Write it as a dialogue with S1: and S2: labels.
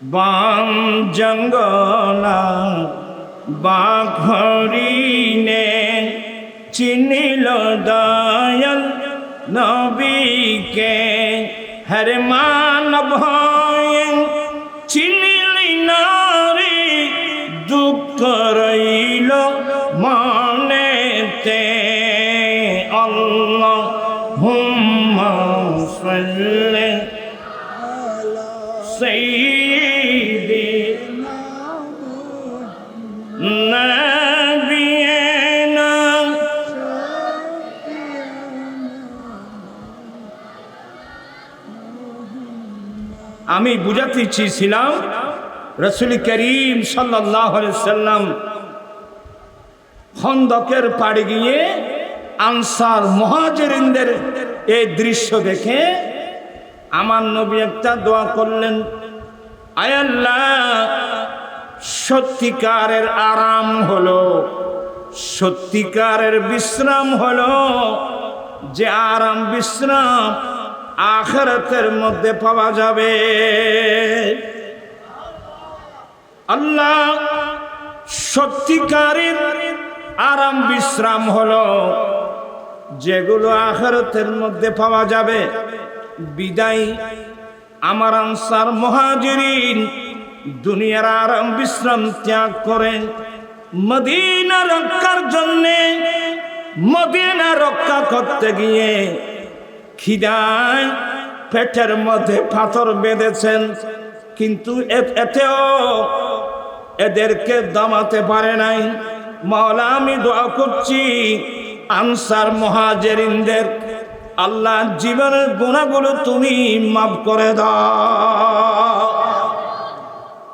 S1: বাম জঙ্গলা বাঘ হরিণে চিনিল দয়াল নবীকে, হর মানব হয়ে চিনিলি নারী, দুঃখ রইল মনেতে। আল্লাহুম্মা সাল্লি সাইয়্যিদিনা নাবিয়িনা। আমি বুঝাতে চেয়েছিলাম রাসূল করিম সাল্লাল্লাহু আলাইহি সাল্লাম খন্দকের পাড়ে গিয়ে আনসার মুহাজিরিনদের এই দৃশ্য দেখে আমার নবী একটা দোয়া করলেন, আয় আল্লাহ, সত্যিকারের আরাম হলো, সত্যিকারের বিশ্রাম হলো যে আরাম বিশ্রাম আখিরাতের মধ্যে পাওয়া যাবে। আল্লাহ, সত্যিকারের আরাম বিশ্রাম হলো যেগুলো আখিরাতের মধ্যে পাওয়া যাবে। বিদায় আমার আনসার মুহাজিরিন দুনিয়ার আরাম বিশ্রাম ত্যাগ করেন মদিনা রক্ষার জন্যে। মদিনা রক্ষা করতে গিয়ে খিদায় পেটের মধ্যে পাথর বেঁধেছেন, কিন্তু এতেও এদেরকে দমাতে পারে নাই। মাওলা, আমি দোয়া করছি আনসার মুহাজিরিনদের আল্লাহ জীবনের গুনাহগুলো তুমি মাফ করে দাও।